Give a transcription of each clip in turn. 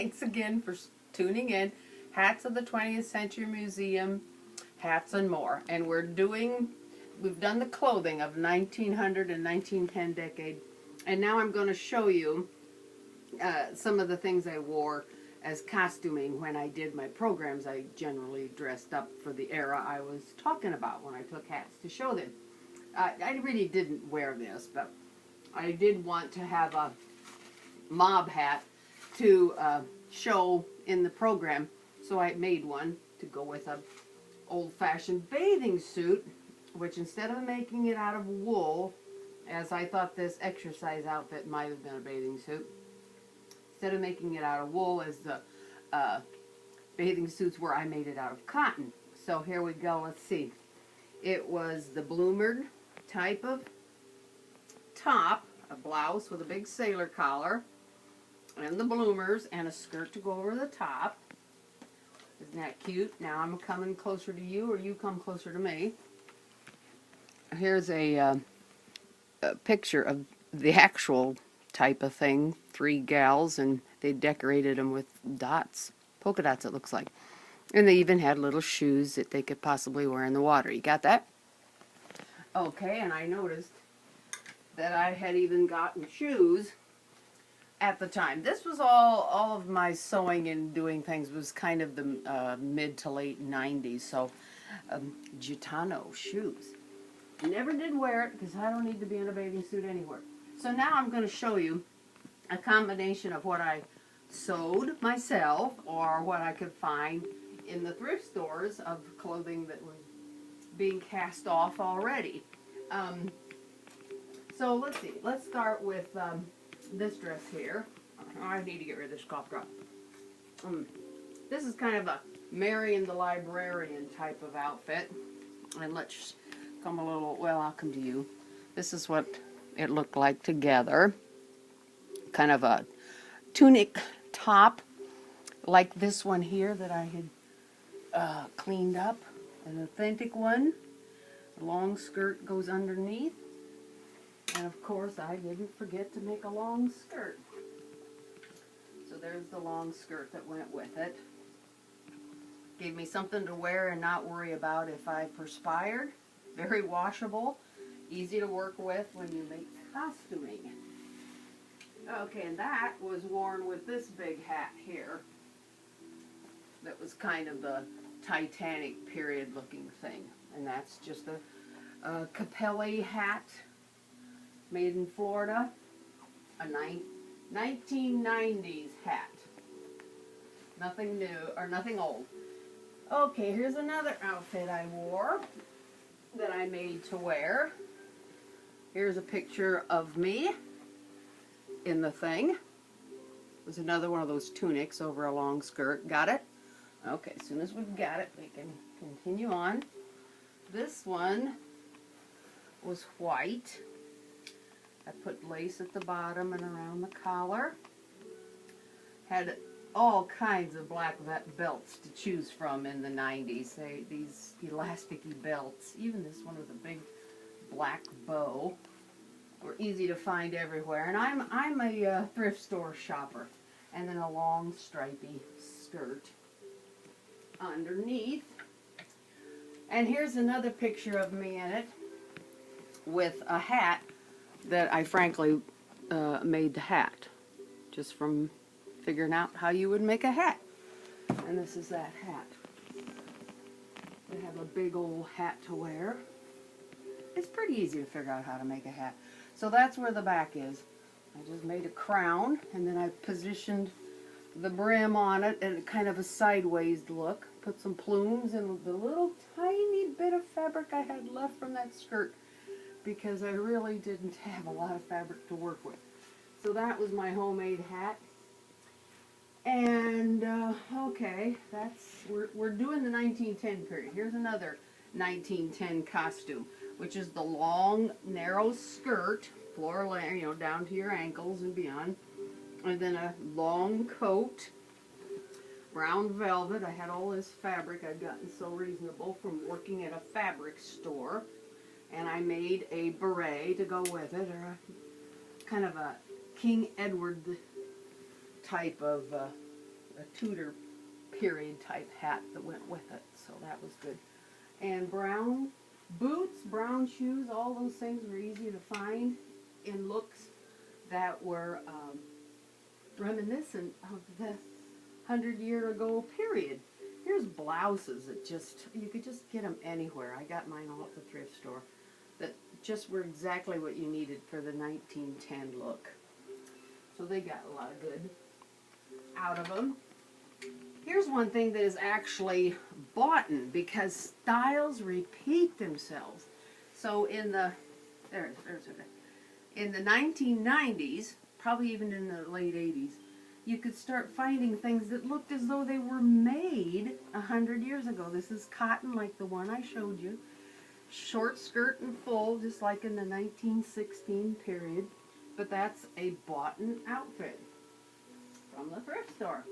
Thanks again for tuning in. Hats of the 20th Century Museum, hats and more. And we've done the clothing of 1900 and 1910 decade. And now I'm going to show you some of the things I wore as costuming when I did my programs. I generally dressed up for the era I was talking about when I took hats to show them. I really didn't wear this, but I did want to have a mob hat to show in the program, so I made one to go with a old-fashioned bathing suit, which instead of making it out of wool, as I thought this exercise outfit might have been a bathing suit, instead of making it out of wool as the bathing suits were, I made it out of cotton. So here we go, let's see. It was the bloomered type of top, a blouse with a big sailor collar, and the bloomers, and a skirt to go over the top. Isn't that cute? Now I'm coming closer to you, or you come closer to me. Here's a picture of the actual type of thing. 3 gals, and they decorated them with dots, polka dots it looks like. And they even had little shoes that they could possibly wear in the water. You got that? Okay, and I noticed that I had even gotten shoes at the time. This was all of my sewing and doing things was kind of the mid to late 90s, so Gitano shoes. Never did wear it because I don't need to be in a bathing suit anywhere. So now I'm going to show you a combination of what I sewed myself or what I could find in the thrift stores of clothing that was being cast off already. So let's see. Let's start with this dress here. I need to get rid of this cough drop. This is kind of a Marian the Librarian type of outfit. And let's come a little, well, I'll come to you. This is what it looked like together. Kind of a tunic top like this one here that I had cleaned up. An authentic one. The long skirt goes underneath. And of course I didn't forget to make a long skirt. So there's the long skirt that went with it. Gave me something to wear and not worry about if I perspired. Very washable. Easy to work with when you make costuming. Okay, and that was worn with this big hat here. That was kind of the Titanic period looking thing. And that's just a Capelli hat made in Florida. A 1990s hat. Nothing new, or nothing old. Okay, here's another outfit I wore that I made to wear. Here's a picture of me in the thing. It was another one of those tunics over a long skirt. Got it? Okay, as soon as we've got it, we can continue on. This one was white. I put lace at the bottom and around the collar. Had all kinds of black belts to choose from in the 90s. These elasticy belts, even this one with a big black bow, were easy to find everywhere. And I'm a thrift store shopper. And then a long stripy skirt underneath. And here's another picture of me in it with a hat that I frankly made the hat just from figuring out how you would make a hat. And this is that hat. I have a big old hat to wear. It's pretty easy to figure out how to make a hat. So that's where the back is. I just made a crown, and then I positioned the brim on it at kind of a sideways look. Put some plumes and the little tiny bit of fabric I had left from that skirt, because I really didn't have a lot of fabric to work with. So that was my homemade hat. And okay, we're doing the 1910 period. Here's another 1910 costume, which is the long, narrow skirt, floor length, down to your ankles and beyond, and then a long coat, brown velvet. I had all this fabric I'd gotten so reasonable from working at a fabric store, and I made a beret to go with it, or a kind of a King Edward type of a Tudor period type hat that went with it, so that was good. And brown boots, brown shoes, all those things were easy to find in looks that were reminiscent of the 100-year-ago period. Here's blouses that you could just get them anywhere. I got mine all at the thrift store that just were exactly what you needed for the 1910 look. So they got a lot of good out of them. Here's one thing that is actually bought in because styles repeat themselves. So in the in the 1990s, probably even in the late 80s, you could start finding things that looked as though they were made 100 years ago. This is cotton like the one I showed you. Short skirt and full, just like in the 1916 period. But that's a bought-in outfit from the thrift store.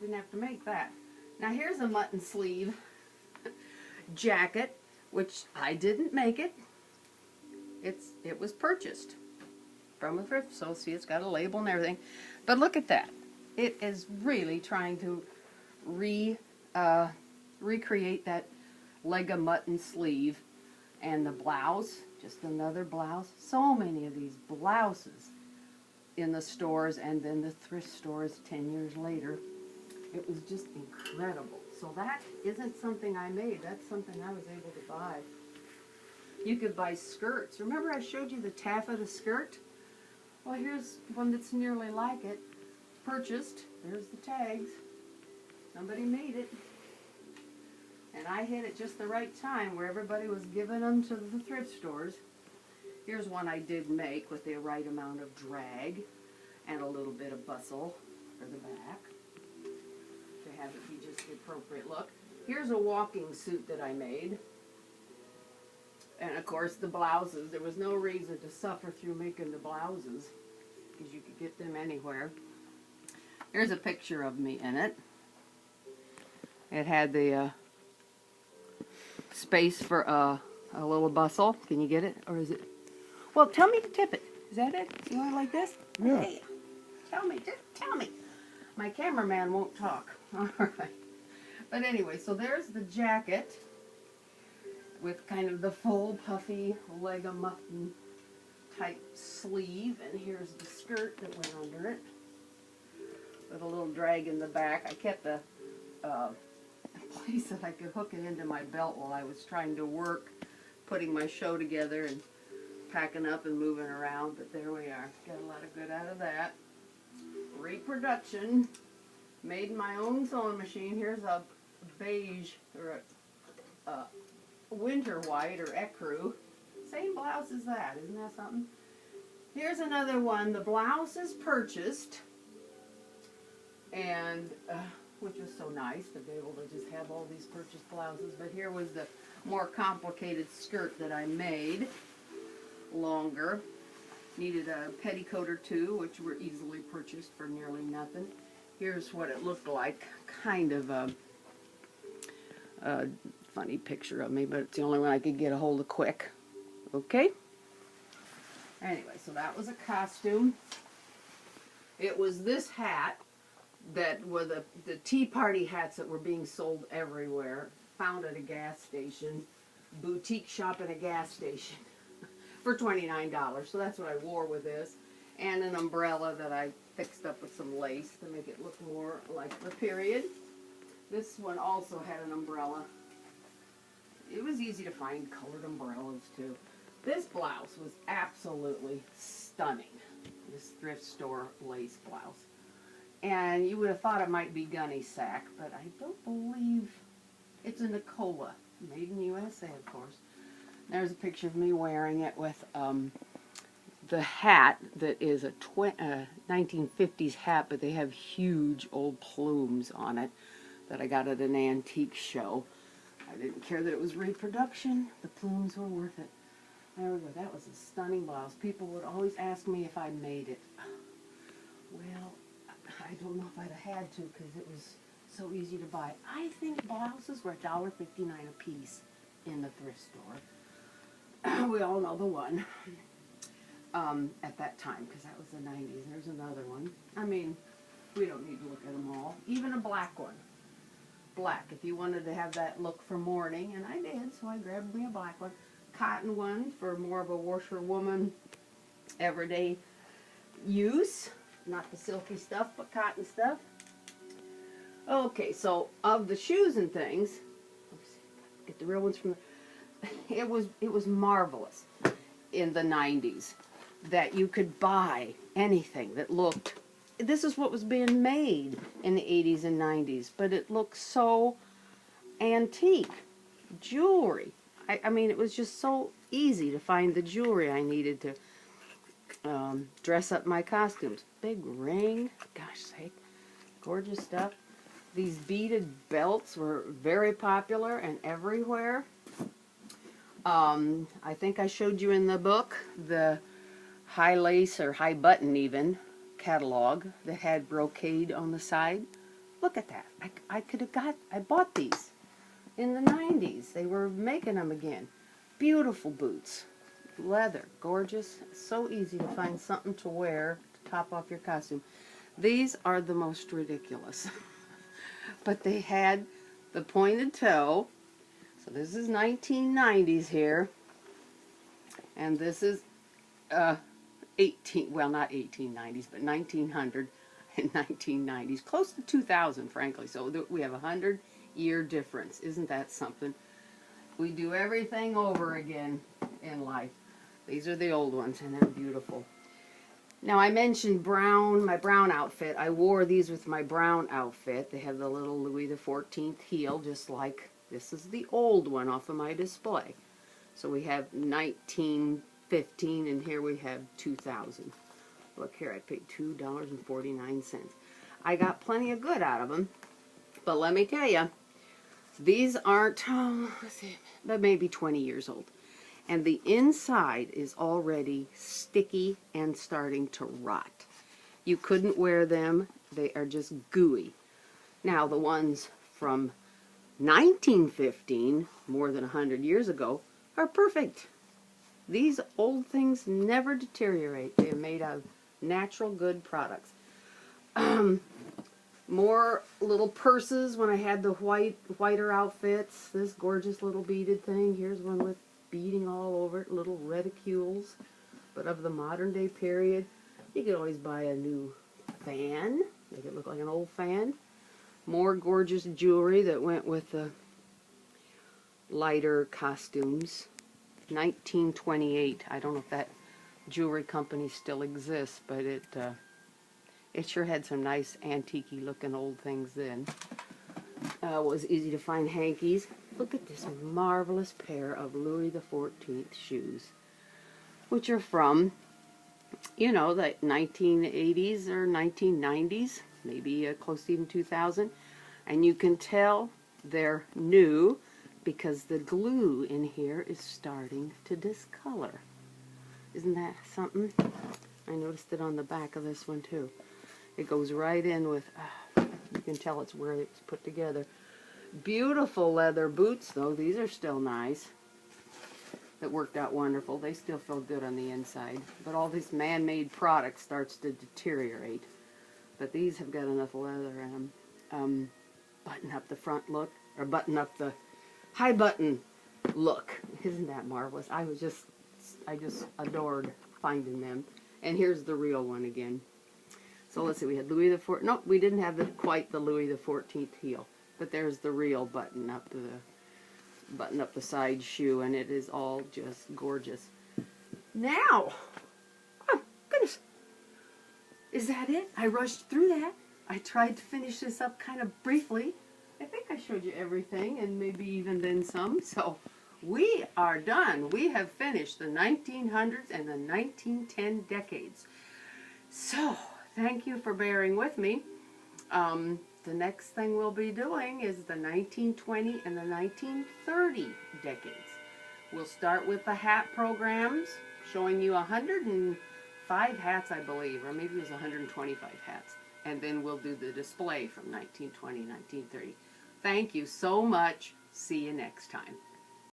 Didn't have to make that. Now here's a mutton sleeve jacket, which I didn't make it. It was purchased from a thrift store. See, it's got a label and everything. But look at that. It is really trying to recreate that leg of mutton sleeve. And the blouse, just another blouse. So many of these blouses in the stores and then the thrift stores 10 years later. It was just incredible. So that isn't something I made. That's something I was able to buy. You could buy skirts. Remember I showed you the taffeta skirt? Well, here's one that's nearly like it. Purchased. There's the tags. Somebody made it. And I hit it just the right time where everybody was giving them to the thrift stores. Here's one I did make with the right amount of drag and a little bit of bustle for the back to have it be just the appropriate look. Here's a walking suit that I made. And of course the blouses, there was no reason to suffer through making the blouses because you could get them anywhere. Here's a picture of me in it. It had the space for a little bustle. Can you get it? Or is it? Well, tell me to tip it. Is that it? You want it like this? Yeah. Hey, tell me. Just tell me. My cameraman won't talk. All right. But anyway, so there's the jacket with kind of the full puffy leg of mutton type sleeve. And here's the skirt that went under it with a little drag in the back. I kept a place that I could hook it into my belt while I was trying to work, putting my show together and packing up and moving around, but there we are. Got a lot of good out of that. Reproduction, made in my own sewing machine. Here's a beige, or a winter white, or ecru. Same blouse as that, isn't that something? Here's another one. The blouse is purchased, and which was so nice to be able to just have all these purchased blouses. But here was the more complicated skirt that I made. Longer. Needed a petticoat or two, which were easily purchased for nearly nothing. Here's what it looked like. Kind of a funny picture of me, but it's the only one I could get a hold of quick. Okay? Anyway, so that was a costume. It was this hat that were the Tea Party hats that were being sold everywhere. Found at a gas station. Boutique shop at a gas station. For $29. So that's what I wore with this. And an umbrella that I fixed up with some lace to make it look more like the period. This one also had an umbrella. It was easy to find colored umbrellas too. This blouse was absolutely stunning. This thrift store lace blouse. And you would have thought it might be gunny sack, but I don't believe it's a Nicola. Made in the USA, of course. There's a picture of me wearing it with the hat that is a 1950s hat, but they have huge old plumes on it that I got at an antique show. I didn't care that it was reproduction. The plumes were worth it. There we go. That was a stunning blouse. People would always ask me if I made it. Well, I don't know if I'd have had to because it was so easy to buy. I think blouses were $1.59 a piece in the thrift store. We all know the one at that time because that was the 90s. There's another one. I mean, We don't need to look at them all. Even a black one. Black, if you wanted to have that look for morning, and I did, so I grabbed me a black one. Cotton one for more of a washerwoman, everyday use. Not the silky stuff, but cotton stuff. Okay, so of the shoes and things, let's see, get the real ones from the, it was marvelous in the 90s that you could buy anything that looked, this is what was being made in the 80s and 90s, but it looked so antique. Jewelry. I mean, it was just so easy to find the jewelry I needed to dress up my costumes. Big ring, gosh sake, gorgeous stuff. These beaded belts were very popular and everywhere. I think I showed you in the book the high lace or high button even catalog that had brocade on the side. Look at that. I bought these in the 90s. They were making them again. Beautiful boots. Leather. Gorgeous. So easy to find something to wear to top off your costume. These are the most ridiculous. But they had the pointed toe. So this is 1990s here. And this is well, not 1890s, but 1900 and 1990s. Close to 2000, frankly. So we have a 100-year difference. Isn't that something? We do everything over again in life. These are the old ones, and they're beautiful. Now, I mentioned brown, my brown outfit. I wore these with my brown outfit. They have the little Louis XIV heel, just like this is the old one off of my display. So we have 1915, and here we have 2000. Look here, I paid $2.49. I got plenty of good out of them, but let me tell you, these aren't, let's see, but maybe 20 years old. And the inside is already sticky and starting to rot. You couldn't wear them. They are just gooey. Now, the ones from 1915, more than 100 years ago, are perfect. These old things never deteriorate. They are made out of natural good products. More little purses when I had the whiter outfits. This gorgeous little beaded thing. Here's one with beading all over it, little reticules, but of the modern day period. You could always buy a new fan, make it look like an old fan. More gorgeous jewelry that went with the lighter costumes. 1928. I don't know if that jewelry company still exists, but it sure had some nice antique-y looking old things then. It was easy to find hankies. Look at this marvelous pair of Louis XIV shoes, which are from, you know, the 1980s or 1990s, maybe close to even 2000. And you can tell they're new because the glue in here is starting to discolor. Isn't that something? I noticed it on the back of this one too. It goes right in with, you can tell it's where it's put together. Beautiful leather boots, though. These are still nice. That worked out wonderful. They still feel good on the inside. But all this man-made product starts to deteriorate. But these have got enough leather in them. Button up the front look, or button up the high button look. Isn't that marvelous? I just adored finding them. And here's the real one again. So let's see, we had Louis XIV. No, we didn't have quite the Louis XIV heel. But there's the real button up the side shoe, and it is all just gorgeous. Now, oh goodness, is that it? I rushed through that. I tried to finish this up kind of briefly. I think I showed you everything, and maybe even then some. So we are done. We have finished the 1900s and the 1910 decades. So thank you for bearing with me. The next thing we'll be doing is the 1920 and the 1930 decades. We'll start with the hat programs, showing you 105 hats, I believe, or maybe it was 125 hats. And then we'll do the display from 1920, 1930. Thank you so much. See you next time.